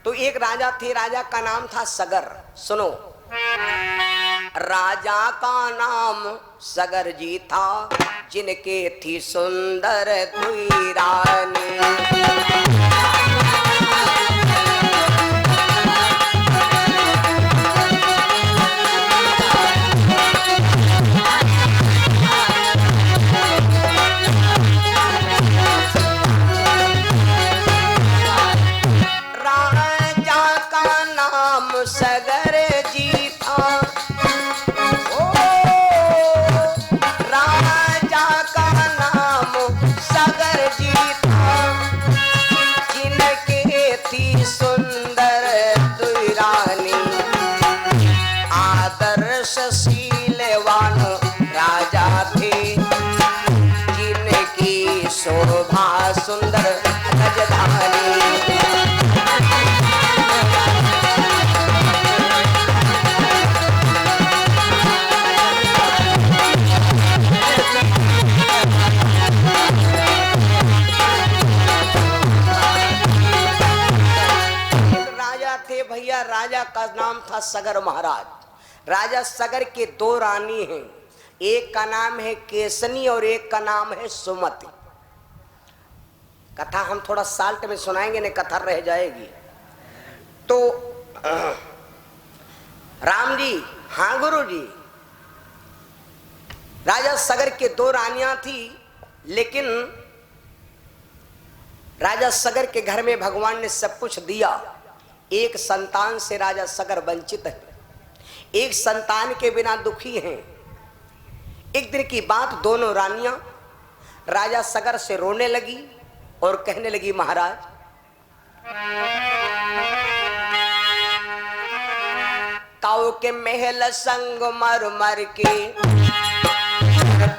तो एक राजा थे, राजा का नाम था सगर। सुनो, राजा का नाम सगर जी था, जिनके थी सुंदर दुई रानी। सगर जी था, ओ राजा का नाम सगर जी था, जिनके थी सुंदर दुई रानी। आदर्शशीलवान राजा थे, जिनकी शोभा सुंदर गजधानी। भैया राजा का नाम था सगर महाराज। राजा सगर के दो रानी हैं, एक का नाम है केसनी और एक का नाम है सुमति। कथा हम थोड़ा साल्ट में सुनाएंगे, नहीं कथा रह जाएगी। तो राम जी, हाँ गुरु जी, राजा सगर के दो रानियां थी, लेकिन राजा सगर के घर में भगवान ने सब कुछ दिया। एक संतान से राजा सगर वंचित है, एक संतान के बिना दुखी हैं। एक दिन की बात, दोनों रानियां राजा सगर से रोने लगी और कहने लगी, महाराज काऊ के महल संग मर मर के,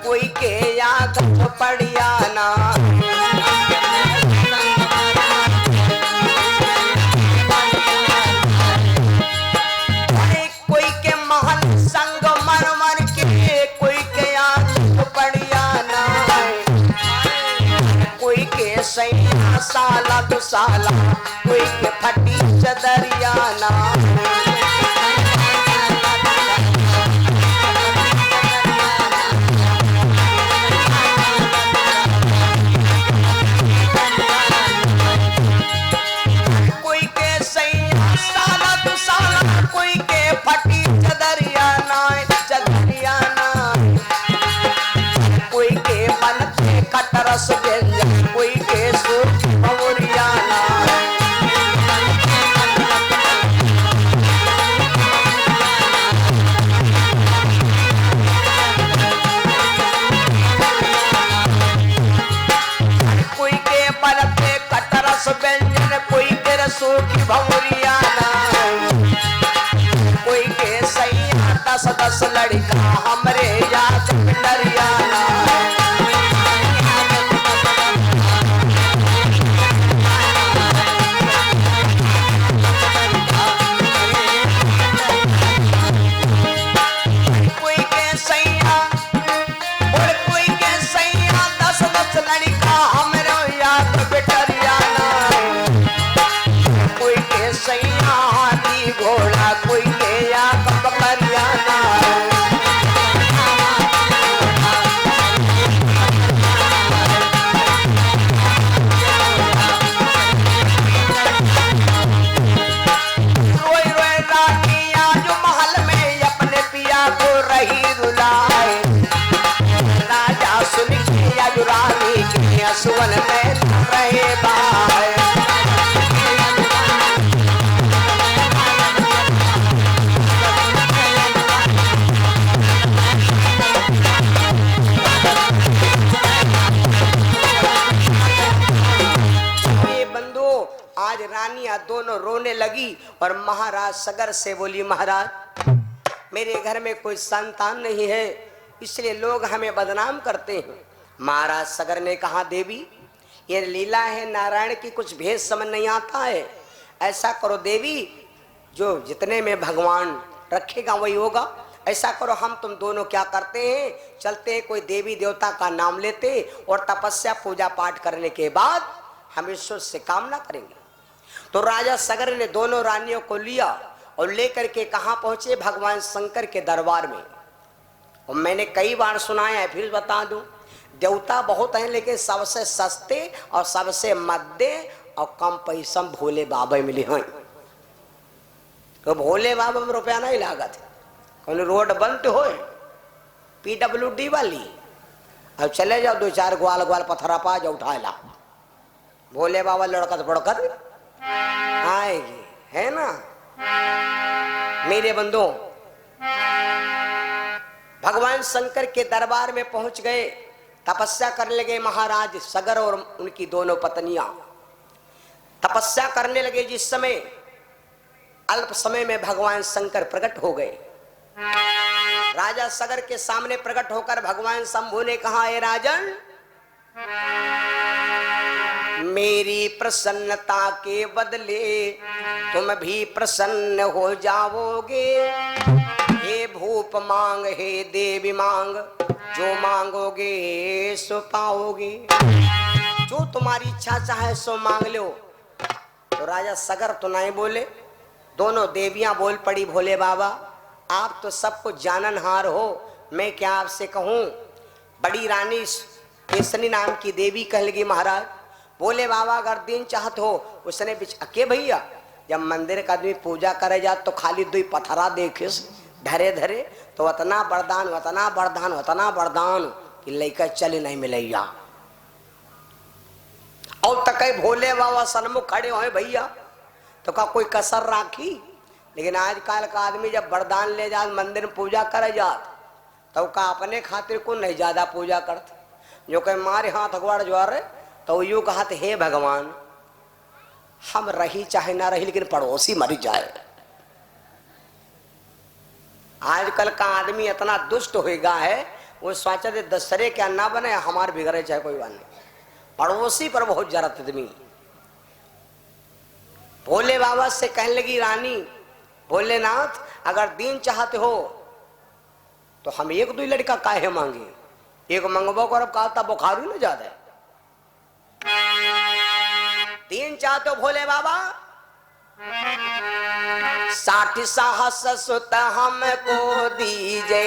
कोई के याद पड़िया ना। सैया साला दो साला, कोई के फटी चदरियाना। कोई के सैया साला दो साला, कोई के फटी चदरियाना चदरियाना। कोई के बनते कटरस व्यंजन, कोई के सूख भंवरियाना। कोई के बनते कटरस व्यंजन, कोई के सूख भंवरियाना। कोई के सैया 10-10 लड़का, हमरे याद डरियाना। घोड़ा कोई के या बकरियाना। रोई रोई रानिया जो महल में अपने पिया को रही रुलाए। राजा सुन के या जो रानी के असुवन में रहे बाए। आज रानियां दोनों रोने लगी और महाराज सगर से बोली, महाराज मेरे घर में कोई संतान नहीं है, इसलिए लोग हमें बदनाम करते हैं। महाराज सगर ने कहा, देवी ये लीला है नारायण की, कुछ भेद समझ नहीं आता है। ऐसा करो देवी, जो जितने में भगवान रखेगा वही होगा। ऐसा करो, हम तुम दोनों क्या करते हैं, चलते हैं कोई देवी देवता का नाम लेते और तपस्या पूजा पाठ करने के बाद हम ईश्वर से कामना करेंगे। तो राजा सगर ने दोनों रानियों को लिया और लेकर के कहां पहुंचे? भगवान शंकर के दरबार में। और मैंने कई बार सुनाया है, फिर बता दूं, देवता बहुत हैं लेकिन सबसे सस्ते और सबसे मध्य और कम पैसा भोले बाबा मिले हैं। तो भोले बाबा में रुपया नहीं लागत, कौन रोड बनते हो PWD वाली, अब चले जाओ 2-4 ग्वाल ग्वाल पत्थरा पा जाओ उठा ला, भोले बाबा लड़कत बड़कत आएगी, है ना। मेरे बंधु भगवान शंकर के दरबार में पहुंच गए, तपस्या करने लगे महाराज सगर और उनकी दोनों पत्नियां तपस्या करने लगे। जिस समय अल्प समय में भगवान शंकर प्रकट हो गए, राजा सगर के सामने प्रकट होकर भगवान शंभू ने कहा, हे राजन, मेरी प्रसन्नता के बदले तुम भी प्रसन्न हो जाओगे। हे भूप मांग, हे देवी मांग, जो मांगोगे सो पाओगे। जो तुम्हारी इच्छा चाहे सो मांग लो। तो राजा सगर तो नहीं बोले, दोनों देवियां बोल पड़ी, भोले बाबा आप तो सब कुछ जाननहार हो, मैं क्या आपसे कहूं। बड़ी रानी केसनी नाम की देवी कह लगी, महाराज बोले बाबा अगर दिन चाहत हो। उसने अके भैया, जब मंदिर का आदमी पूजा करे जा तो खाली 2 पत्थरा देखे धरे धरे तो उतना वरदान उतना वरदान उतना वरदान कि लेकर चले नहीं मिलैया। और तक भोले बाबा सन्मुख खड़े हो भैया, तो का कोई कसर राखी। लेकिन आजकल का आदमी जब वरदान ले जा मंदिर में पूजा करे जात तो का अपने खातिर को नहीं ज्यादा पूजा करते, जो कहे मारे हाथ अगवाड़ ज्वार तो यूं कहते, हे भगवान हम रही चाहे ना रही लेकिन पड़ोसी मर जाए। आजकल का आदमी इतना दुष्ट होगा है, वो सोचा दे दशहरे क्या ना बने हमारे बिगड़े चाहे कोई बात नहीं, पड़ोसी पर बहुत जरूरत आदमी। भोले बाबा से कहने लगी रानी, भोलेनाथ अगर दिन चाहते हो तो हम 1-2 लड़का काहे मांगे, एक मंगबो कर कहता बुखार ही ना ज्यादा। दिन चाहते हो भोले बाबा, 60 साहस सुत हमको दीजे,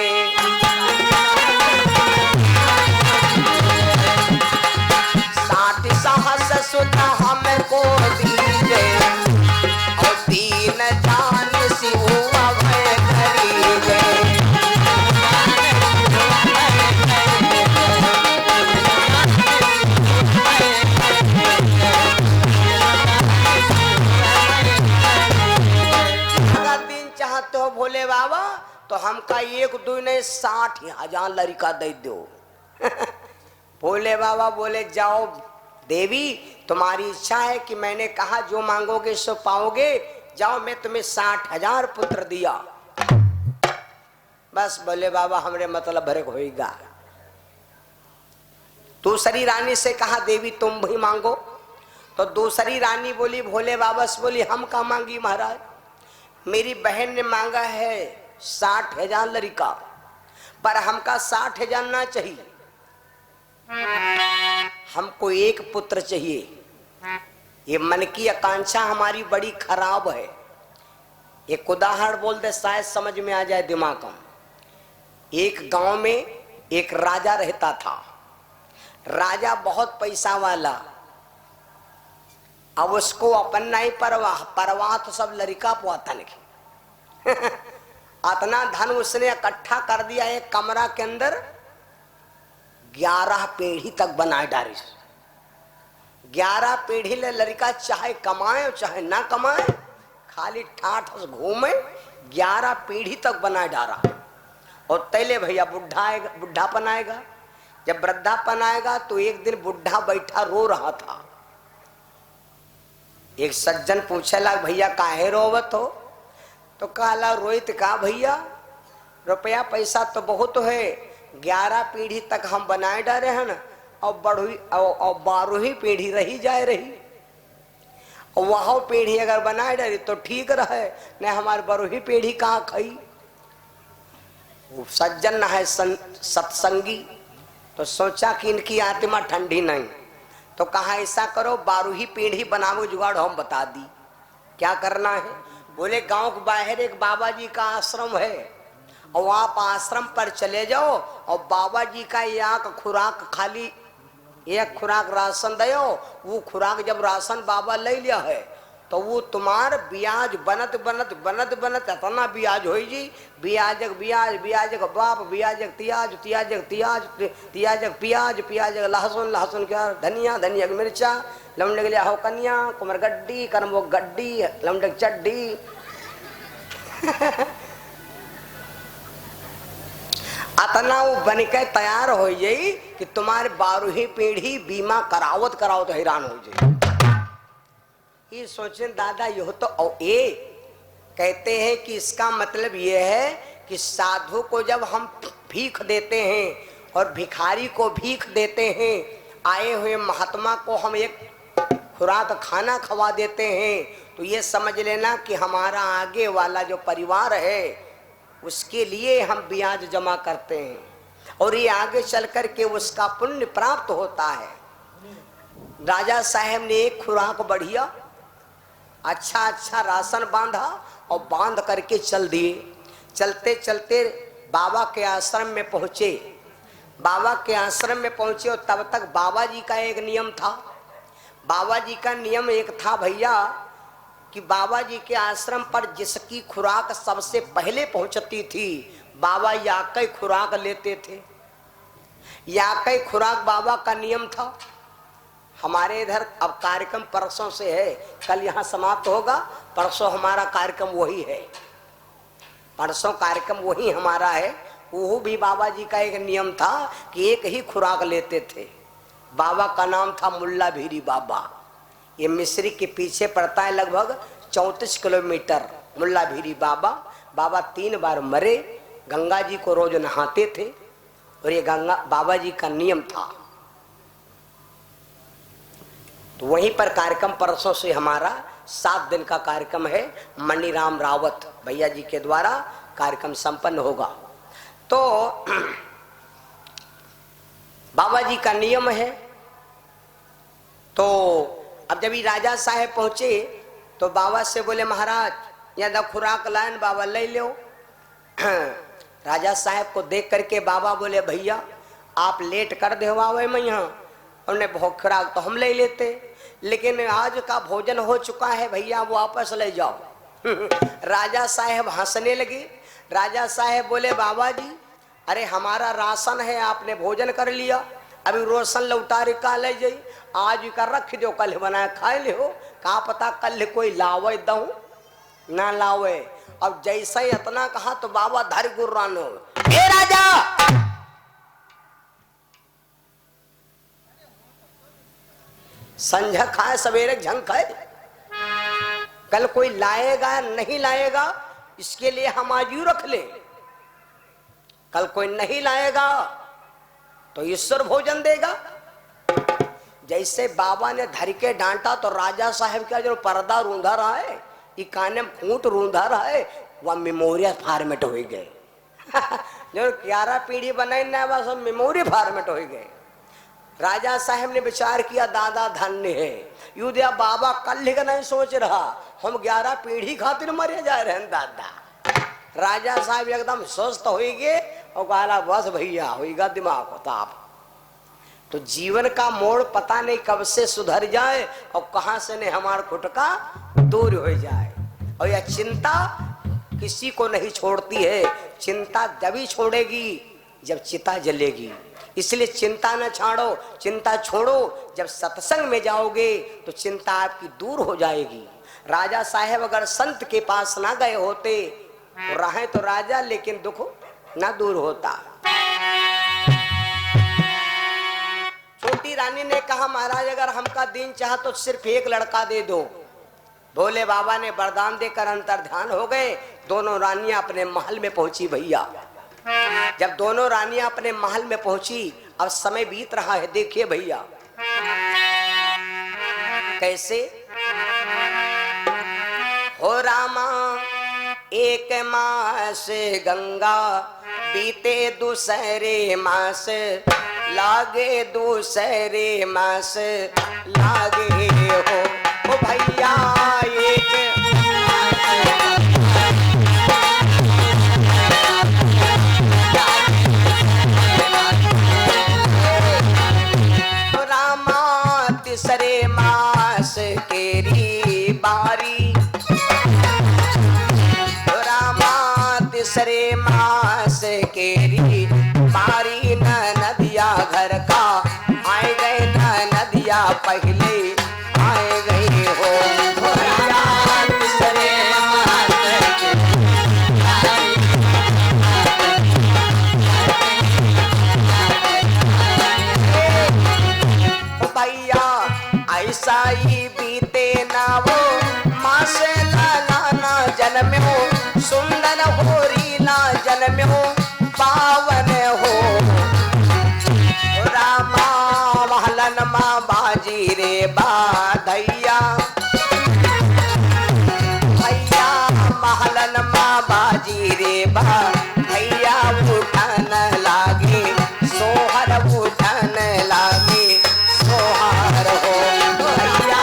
60 साहस सुत हमको दीजे, और 3 जान सिंह अभय करीजे। तो भोले बाबा तो हमका 1-2 नहीं 60,000 लड़का दे दो। भोले बाबा बोले जाओ देवी तुम्हारी इच्छा है कि मैंने कहा जो मांगोगे सो पाओगे, जाओ मैं तुम्हें 60,000 पुत्र दिया। बस बोले बाबा हमरे मतलब भरे होगा। दूसरी रानी से कहा देवी तुम भी मांगो। तो दूसरी रानी बोली भोले बाबा से बोली हम का मांगी महाराज, मेरी बहन ने मांगा है 60,000 लड़का, पर हमका 60,000 ना चाहिए, हमको एक पुत्र चाहिए। ये मन की आकांक्षा हमारी बड़ी खराब है। एक उदाहरण बोल दे शायद समझ में आ जाए दिमाग में। एक गांव में एक राजा रहता था। राजा बहुत पैसा वाला, अब उसको अपन नहीं परवाह तो सब लड़का पोतन के। इतना धन उसने इकट्ठा कर दिया, एक कमरा के अंदर 11 पीढ़ी तक बनाए डाली। 11 पीढ़ी ले लड़का चाहे कमाए चाहे ना कमाए, खाली ठाठ घूमे, 11 पीढ़ी तक बनाए डाला। और तैले भैया बुढ़ापन आएगा, जब वृद्धापन आएगा तो एक दिन बुढ़ा बैठा रो रहा था। एक सज्जन पूछेला भैया काहे रोवत हो, तो कहला रोहित का भैया रुपया पैसा तो बहुत है, 11 पीढ़ी तक हम बनाए डाले हैं ना, और 12वीं पीढ़ी रही जाए रही, और वह पीढ़ी अगर बनाए डाली तो ठीक रहे, न हमारे 12वीं पीढ़ी कहाँ खाई। वो सज्जन है सत्संगी, तो सोचा कि इनकी आत्मा ठंडी नहीं, तो कहा ऐसा करो 12वीं पीढ़ी बनाओ जुगाड़ हम बता दी। क्या करना है? बोले गांव के बाहर एक बाबा जी का आश्रम है और आप आश्रम पर चले जाओ और बाबा जी का एक खुराक खाली एक खुराक राशन दो। वो खुराक जब राशन बाबा ले लिया है तो वो तुम्हार ब्याज बनत बनत बनत बनत इतना ब्याज हो जी। ब्याजक ब्याज ब्याजक बाप ब्याजक तियाज तियाजक तियाज तियाजक प्याज प्याजक लहसुन लहसुन क्या धनिया धनिया मिर्चा लमडक लिया हो कन्या कुमर गड्डी करमो गड्डी लमडक चड्डी अतना वो बन के तैयार हो जाई कि तुम्हारे 12वीं पीढ़ी बीमा करावत करावत हैरान हो जाए। ये सोचे दादा यह तो ये कहते हैं कि इसका मतलब यह है कि साधु को जब हम भीख देते हैं और भिखारी को भीख देते हैं, आए हुए महात्मा को हम एक खुराक खाना खवा देते हैं, तो ये समझ लेना कि हमारा आगे वाला जो परिवार है उसके लिए हम ब्याज जमा करते हैं और ये आगे चल कर के उसका पुण्य प्राप्त होता है। राजा साहब ने एक खुराक बढ़िया अच्छा अच्छा राशन बांधा और बांध करके चल दिए। चलते चलते बाबा के आश्रम में पहुंचे। बाबा के आश्रम में पहुंचे और तब तक बाबा जी का एक नियम था। बाबा जी का नियम एक था भैया कि बाबा जी के आश्रम पर जिसकी खुराक सबसे पहले पहुंचती थी बाबा या कई खुराक लेते थे। या कई खुराक बाबा का नियम था। हमारे इधर अब कार्यक्रम परसों से है, कल यहाँ समाप्त होगा, परसों हमारा कार्यक्रम वही है। परसों कार्यक्रम वही हमारा है। वो भी बाबा जी का एक नियम था कि एक ही खुराक लेते थे। बाबा का नाम था मुल्ला भीरी बाबा। ये मिस्री के पीछे पड़ता है लगभग 34 किलोमीटर। मुल्ला भीरी बाबा 3 बार मरे। गंगा जी को रोज नहाते थे और ये गंगा बाबा जी का नियम था। तो वहीं पर कार्यक्रम परसों से हमारा 7 दिन का कार्यक्रम है। मणिराम रावत भैया जी के द्वारा कार्यक्रम संपन्न होगा। तो बाबा जी का नियम है। तो अब जब ये राजा साहब पहुंचे तो बाबा से बोले महाराज यहाँ खुराक लाइन बाबा ले लो। राजा साहब को देख करके बाबा बोले भैया आप लेट कर दे बाबा मैं यहाँ उन्हें बहुत खुराक तो हम ले लेते, लेकिन आज का भोजन हो चुका है भैया वो वापस ले जाओ। राजा साहब हंसने लगे। राजा साहब बोले बाबा जी अरे हमारा राशन है, आपने भोजन कर लिया, अभी रोशन लौटा का ले जाई, आज का रख दो, कल बनाए खा ले हो, कहा पता कल कोई लावे दऊ ना लावे। अब जैसा ही इतना कहा तो बाबा धर गुर्रान हो, ए राजा संझा खाए सवेरे झंग खाए, कल कोई लाएगा नहीं लाएगा इसके लिए हम आज यू रख ले। कल कोई नहीं लाएगा तो ईश्वर भोजन देगा। जैसे बाबा ने धर के डांटा तो राजा साहब का जो पर्दा रूंधा रहा है, काने में खूंट रूंधा रहा है, वह मेमोरियल फॉर्मेट हो गए। जो 11 पीढ़ी बनाई ना वह सब मेमोरी फॉर्मेट हो गए। राजा साहब ने विचार किया दादा धन्य है, यू दिया बाबा कल का नहीं सोच रहा, हम 11 पीढ़ी खातिर मरे जा रहे हैं दादा। राजा साहब एकदम स्वस्थ हो गए और कहा बस भैया होगा दिमाग ताप। तो जीवन का मोड़ पता नहीं कब से सुधर जाए और कहां से ने हमारा खुटका दूर हो जाए। और यह चिंता किसी को नहीं छोड़ती है, चिंता जब छोड़ेगी जब चिता जलेगी। इसलिए चिंता न छाड़ो, चिंता छोड़ो। जब सत्संग में जाओगे तो चिंता आपकी दूर हो जाएगी। राजा साहब अगर संत के पास ना गए होते तो रहे तो राजा लेकिन दुख ना दूर होता। छोटी रानी ने कहा महाराज अगर हमका दिन चाह तो सिर्फ एक लड़का दे दो। भोले बाबा ने वरदान देकर अंतर ध्यान हो गए। दोनों रानियां अपने महल में पहुंची भैया। जब दोनों रानियां अपने महल में पहुंची अब समय बीत रहा है, देखिए भैया कैसे हो रामा एक मास गंगा बीते दूसरे मास लागे दूसरे मास लागे हो भैया एक तीसरे मास केरी मारी न नदिया घर का आए गए न नदिया पहले आए गए हो तीसरे मास भैया ऐसा ही बीते ना वो मास लाना जन्म्यो सुंदर हो रीला जन्म्यो पावन हो रामा महलन माँ बाजी रे बाधैया भैया महलन माँ बाजी रे बाधैया उठन लागे सोहर उठन लागे सोहर हो भैया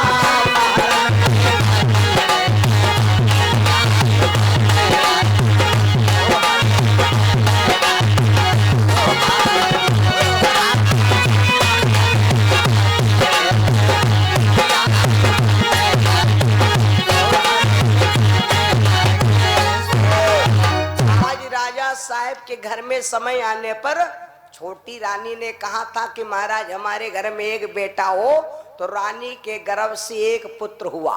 साहब के घर में समय आने पर छोटी रानी ने कहा था कि महाराज हमारे घर में एक बेटा हो, तो रानी के गर्भ से एक पुत्र हुआ।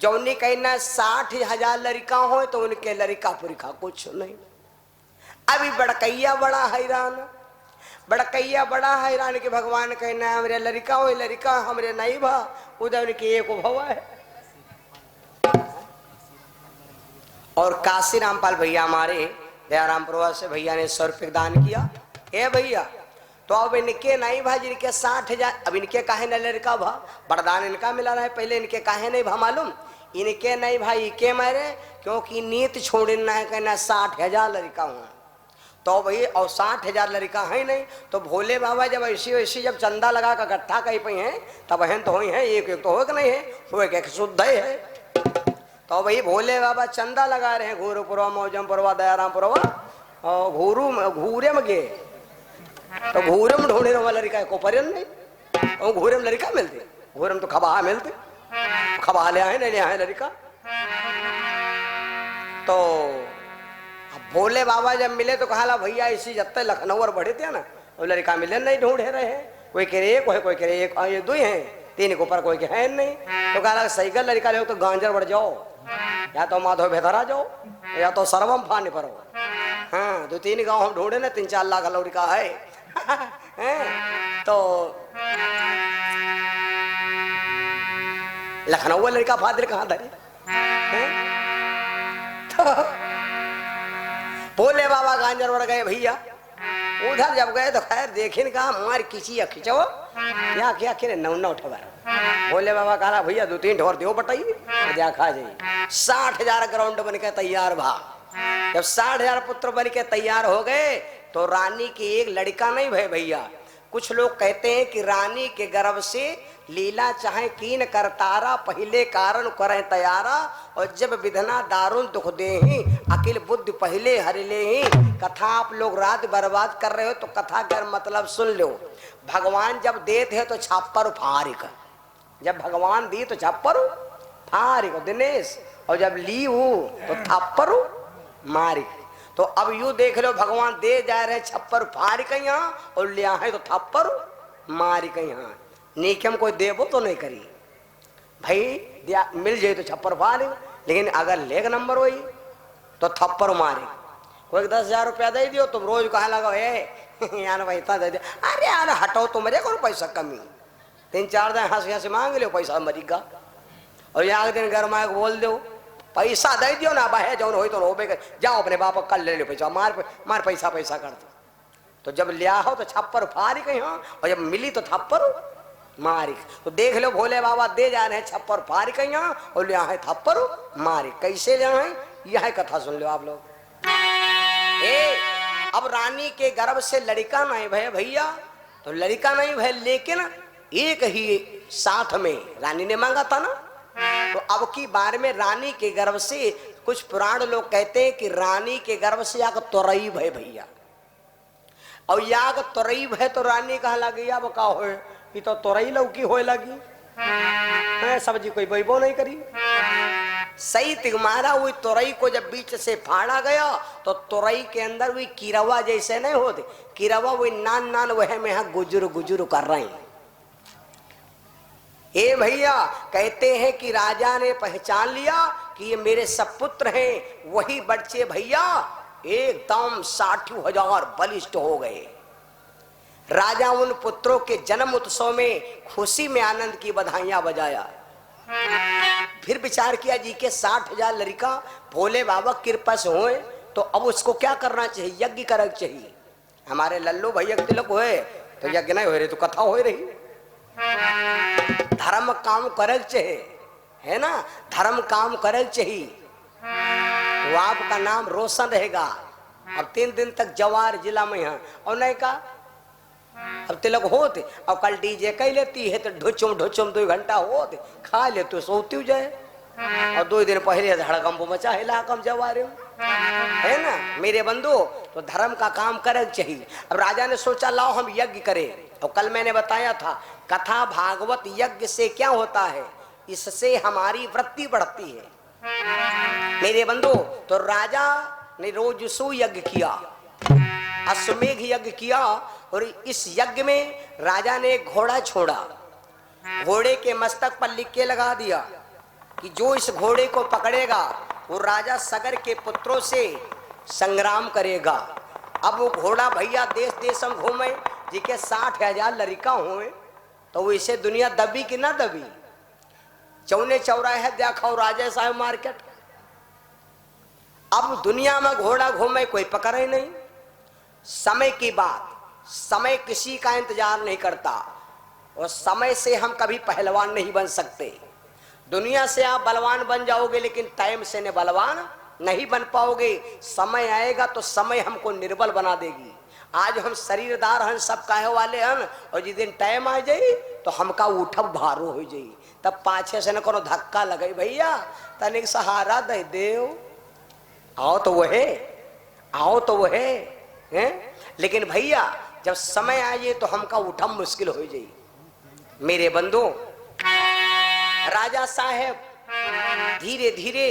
जौनी कहना 60,000 लड़का हो तो उनके लड़का पुरखा कुछ नहीं। अभी बड़कैया बड़ा हैरान, बड़कैया बड़ा हैरान कि भगवान कहना हमरे लड़का हो लड़का हमरे नहीं भा उधर उनकी एक भवा है। और काशी रामपाल भैया हमारे दयाराम प्रवास से भैया ने 100 रुपये दान किया। ए भैया तो अब इनके नहीं भाई इनके 60,000 अब इनके काहे न लड़का भा वरदान इनका मिला रहा है पहले इनके काहे नहीं भा मालूम इनके नहीं भाई के मारे क्योंकि नीत छोड़ना है कहना 60,000 लड़का हुआ तो भाई और 60,000 लड़का है नहीं तो भोले बाबा जब ऐसी वैसी जब चंदा लगा कर इकट्ठा कहीं पे हैं तब बहन तो हुई है एक तो हो नहीं है वो एक शुद्ध है। तो भाई भोले बाबा चंदा लगा रहे हैं घूरपुरवा मौजमपुरवा दयारामपुरवा और घूरे में गे तो घूरे में ढूंढे रहा लड़का को पर्यन नहीं और घूरे में लड़का मिलते घूरे में तो खबा मिलते खबा ले आए नहीं आए लड़का। तो अब भोले बाबा जब मिले तो कहा भैया इसी जब तक लखनऊ और बढ़े थे ना वो लड़का मिले नहीं ढूंढे रहे हैं कोई कह रहे एक है कोई कह रहे एक ये दो हैं तीन के ऊपर कोई के है नहीं। तो कहा सही कर लड़का ले तो गांजर बढ़ जाओ या तो माधव भेदरा जाओ या तो सर्वम फाने पर हो। हाँ 2-3 गांव हम ढूंढे ना 3-4 लाख लड़का है तो लखनऊ लड़का फादर कहाँ धरे तो भोले बाबा गांजर बढ़ गए भैया उधर जब गए तो खैर देखे कहा मार किसी खिंचो क्या क्या खेले 9 ठोर भोले बाबा कहा भैया 2-3 ठोर दो बताइए क्या खा जाइए 60,000 ग्राउंड बन के तैयार भा। जब 60,000 पुत्र बन के तैयार हो गए तो रानी के एक लड़का नहीं भय भैया। कुछ लोग कहते हैं कि रानी के गर्भ से लीला चाहे कीन करतारा पहले कारण करें तैयारा और जब विधना दारुण दुख दे ही अकिल बुद्धि पहले हर ले ही। कथा आप लोग रात बर्बाद कर रहे हो तो कथा का मतलब सुन लो। भगवान जब देते हैं तो छापर फारिक जब भगवान दी तो छापर फारिक दिनेश और जब ली हूं तो थप्पर मारिक। तो अब यू देख लो भगवान दे जा रहे छप्पर फारिक यहाँ और लिया है तो थप्पर मारिक यहाँ। नीकम कोई देवो तो नहीं करी भाई मिल जाए तो छप्पर फारिक लेकिन अगर लेग नंबर हुई तो थप्पर मारे। कोई 10,000 रुपया दे दियो तुम रोज कहा लगा यार पैसा दे दिया अरे यार हटाओ तो मेरे को पैसा कमी 3-4 दिन हंस मांग लो पैसा मरीगा और यहाँ दिन घर माए बोल दो पैसा दे दियो ना बाहे जो हो तो रोबे कर जाओ अपने बाप कल ले लो पैसा मार पैसा कर दो। तो जब लिया हो तो छप्पर फारी कहीं और जब मिली तो थप्पर मारी। तो देख लो भोले बाबा दे जा रहे हैं छप्पर फारी कहीं और लिया है थप्पर मारी। कैसे लिया है यह कथा सुन लो आप लोग। अब रानी के गर्भ से लड़का नहीं भय भैया तो लड़का नहीं भय लेकिन एक ही साथ में रानी ने मांगा था ना। तो अब की बार में रानी के गर्भ से कुछ पुराण लोग कहते हैं कि रानी के गर्भ से याग तोरई भय भैया और याग तोरई भय तो रानी कहा लगी अब का हो ये तो तोरई लौकी होए लगी सब्जी कोई बैबो नहीं करी सही तिगमारा हुई तुरई को जब बीच से फाड़ा गया तो तुरई के अंदर हुई किरवा जैसे नहीं होते, किरवा वही नान नान वह में यहाँ गुजुर गुजुर कर रहे हैं। ए भैया कहते हैं कि राजा ने पहचान लिया कि ये मेरे सब पुत्र हैं। वही बच्चे भैया एकदम 60,000 बलिष्ठ हो गए। राजा उन पुत्रों के जन्म उत्सव में खुशी में आनंद की बधाइयां बजाया। फिर विचार किया जी के 60,000 लड़का भोले बाबा कृपा से होए तो अब उसको क्या करना चाहिए, यज्ञ करना चाहिए। हमारे लल्लू भैया तिलक होए तो यज्ञ नहीं हो रही तो कथा हो रही। धर्म काम करे चाहिए, है ना, धर्म काम करे चाहिए तो आपका नाम रोशन रहेगा। अब 3 दिन तक जवार जिला में है और नहीं का अब तिलक होते और कल डीजे कह लेती है तो ढुचुम ढुचुम 2 घंटा होते खा ले तो सोती जाए और 2 दिन पहले धड़कम मचा हिला कम जवारे है ना मेरे बंधु। तो धर्म का काम करना चाहिए। अब राजा ने सोचा लाओ हम यज्ञ करें। और कल मैंने बताया था कथा भागवत यज्ञ से क्या होता है, इससे हमारी वृत्ति बढ़ती है मेरे बंधु। तो राजा ने रोजसू यज्ञ किया, अश्वमेघ यज्ञ किया और इस यज्ञ में राजा ने एक घोड़ा छोड़ा। घोड़े के मस्तक पर लिख के लगा दिया कि जो इस घोड़े को पकड़ेगा वो राजा सगर के पुत्रों से संग्राम करेगा। अब वो घोड़ा भैया देश देश में घूमे जी के 60,000 लड़का हुए तो वो इसे दुनिया दबी कि ना दबी। चौने चौराहे देखा राजा साहब मार्केट। अब दुनिया में घोड़ा घूमे कोई पकड़े नहीं। समय की बात, समय किसी का इंतजार नहीं करता और समय से हम कभी पहलवान नहीं बन सकते। दुनिया से आप बलवान बन जाओगे लेकिन टाइम से ने बलवान नहीं बन पाओगे। समय आएगा तो समय हमको निर्बल बना देगी। आज हम शरीरदार हैं, सब काहे वाले हैं और जिस दिन टाइम आ जाए तो हमका उठब भारो हो जाए तब पाछे से न कोनो धक्का लगे भैया तनिक सहारा दे देव आओ तो वहे आओ तो वहे हैं। लेकिन भैया जब समय आ जाए तो हमका उठब मुश्किल हो जाए मेरे बंधु। राजा साहेब धीरे धीरे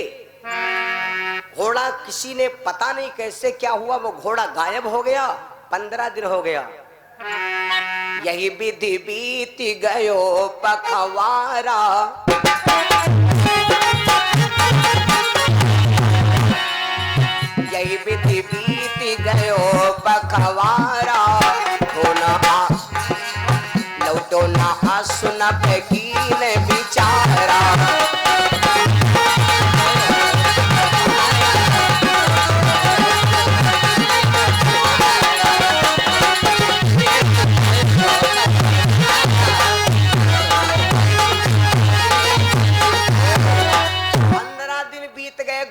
घोड़ा किसी ने पता नहीं कैसे क्या हुआ वो घोड़ा गायब हो गया। 15 दिन हो गया। यही विधि बीत गयो पखवारा, यही विधि बीत गयो पखवारा। लौटो ना सुना फकीर बिचारा।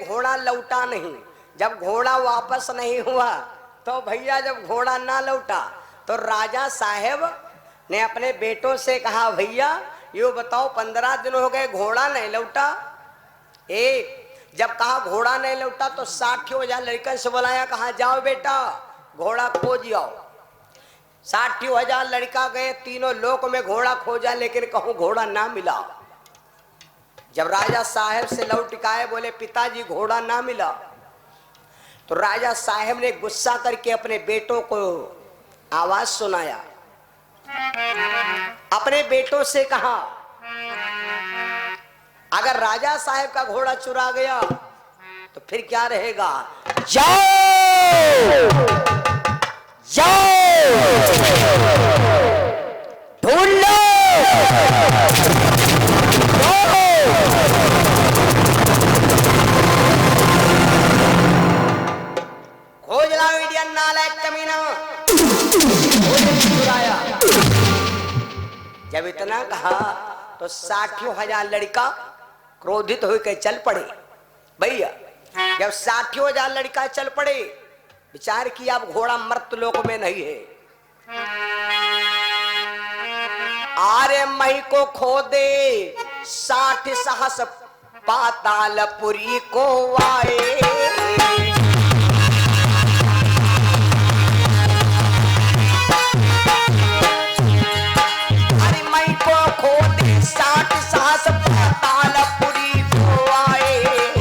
घोड़ा लौटा नहीं। जब घोड़ा वापस नहीं हुआ तो भैया जब घोड़ा ना लौटा तो राजा साहेब ने अपने बेटों से कहा भैया यो बताओ 15 दिन हो गए घोड़ा नहीं लौटा। जब कहा घोड़ा नहीं लौटा तो 60,000 लड़कन से बुलाया, कहा जाओ बेटा घोड़ा खोज आओ। 60,000 लड़का गए, तीनों लोक में घोड़ा खोजा लेकिन कहूं घोड़ा ना मिला। जब राजा साहेब से लौट के आए बोले पिताजी घोड़ा ना मिला तो राजा साहेब ने गुस्सा करके अपने बेटों को आवाज सुनाया। अपने बेटों से कहा अगर राजा साहेब का घोड़ा चुरा गया तो फिर क्या रहेगा, जाओ जाओ ढूंढ लो। खोज लाओ इंडियन नालायक कमीना। जब इतना कहा तो 60,000 लड़का क्रोधित होकर चल पड़े। भैया जब 60,000 लड़का चल पड़े विचार किया अब घोड़ा मर्त लोक में नहीं है। आरे मई को खो दे 60 सहस पातालपुरी को आए। अरे मई को खो दे 60 सहस पातालपुरी को आए।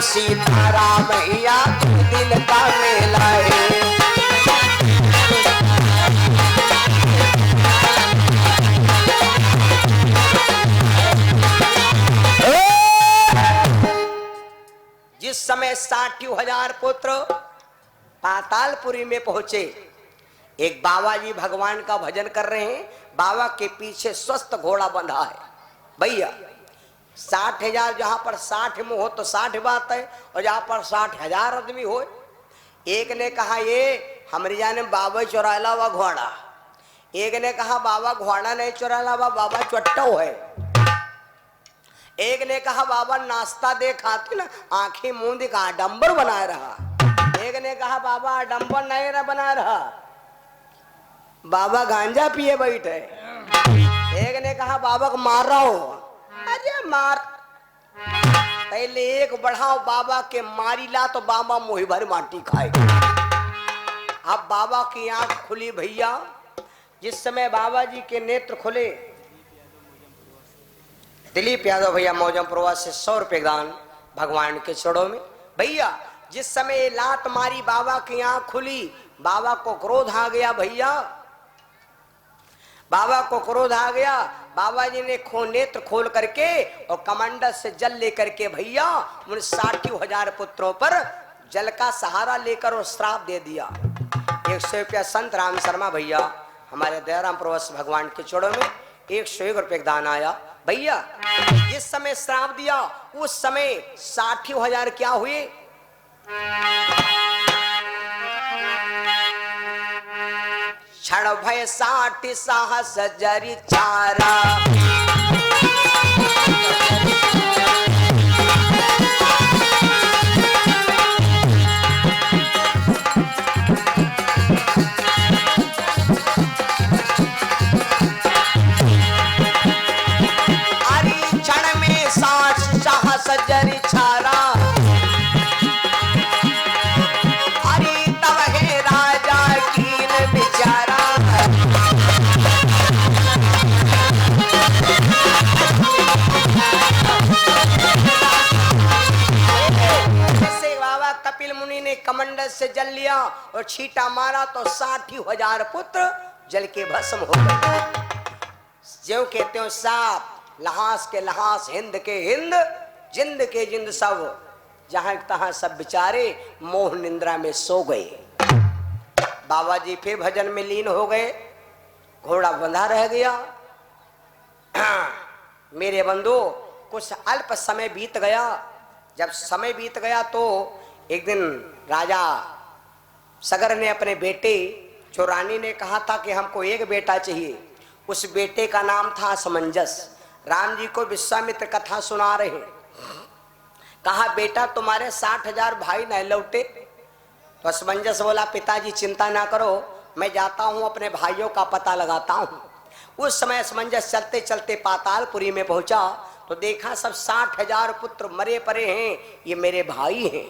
सीताराम भैया दिल का मेला है। जिस समय 60,000 पुत्र पातालपुरी में पहुंचे, एक बाबा जी भगवान का भजन कर रहे हैं, बाबा के पीछे स्वस्थ घोड़ा बंधा है। भैया 60,000 जहां पर 60 में हो तो 60 बात है, और जहां पर 60,000 आदमी हो। एक ने कहा ये हमारी जाने बाबा चुराला हुआ घोड़ा, एक ने कहा बाबा घोड़ा नहीं चुराला हुआ, बाबा चट्टा है। एक ने कहा बाबा नाश्ता दे खाती ना, आंखें मुंह दिखा डंबर बना रहा। एक ने कहा बाबा डंबर नहीं रहा बना रहा, बाबा गांजा पिए बैठे। एक ने कहा बाबा को मार रहा हो, अरे मार। पहले एक बढ़ाओ बाबा के मारी ला तो बाबा मुही भर माटी खाए। अब बाबा की आंख खुली भैया। जिस समय बाबा जी के नेत्र खुले, दिलीप यादव भैया मौजम प्रवास से 100 रुपए दान भगवान के चरणों में। भैया जिस समय लात मारी बाबा की आंख खुली, बाबा को क्रोध आ गया। भैया बाबा को क्रोध आ गया। बाबा जी ने नेत्र खोल करके और कमंडल से जल लेकर के भैया उन 60,000 पुत्रों पर जल का सहारा लेकर और श्राप दे दिया। 100 रुपया संत राम शर्मा भैया हमारे दयाराम प्रवास भगवान के चरणों में 101 रुपये दान आया। भैया जिस समय श्राप दिया उस समय 60,000 क्या हुए? क्षण भय 60 साहस जरी चारा। सजरी छारा, अरे तब है राजा कीन बिचारा। जैसे बाबा कपिल मुनि ने कमंडल से जल लिया और छींटा मारा तो 60,000 पुत्र जल के भस्म हो गए। ज्यों कहते हो सांप, लहास के लहास, हिंद के हिंद, जिंद के जिंद, सब जहां तहां सब बेचारे मोह निंद्रा में सो गए। बाबा जी फिर भजन में लीन हो गए, घोड़ा बंधा रह गया। मेरे बंधु कुछ अल्प समय बीत गया। जब समय बीत गया तो एक दिन राजा सगर ने अपने बेटे जो रानी ने कहा था कि हमको एक बेटा चाहिए, उस बेटे का नाम था असमंजस। राम जी को विश्वामित्र कथा सुना रहे हैं। कहा बेटा तुम्हारे 60,000 भाई नहीं लौटे? तो असमंजस बोला पिताजी चिंता ना करो, मैं जाता हूं अपने भाइयों का पता लगाता हूं। उस समय असमंजस चलते चलते पातालपुरी में पहुंचा तो देखा सब 60,000 पुत्र मरे पड़े हैं, ये मेरे भाई हैं।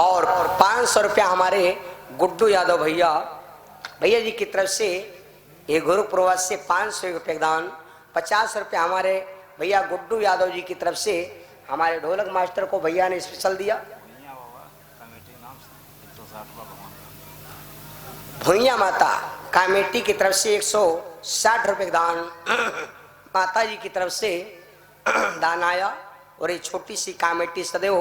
और 500 रुपया हमारे गुड्डू यादव भैया जी की तरफ से ये गुरु प्रवास से 500 रुपये दान, 50 रुपया हमारे भैया गुड्डू यादव जी की तरफ से हमारे ढोलक मास्टर को भैया ने स्पेशल दिया। भुइया माता कमेटी की तरफ से 160 रुपये दान माता जी की तरफ से दान आया। और ये छोटी सी कमेटी सदैव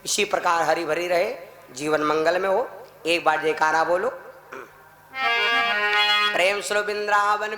इसी प्रकार हरी भरी रहे, जीवन मंगल में हो। एक बार जयकारा बोलो। प्रेम श्री वृंदावन।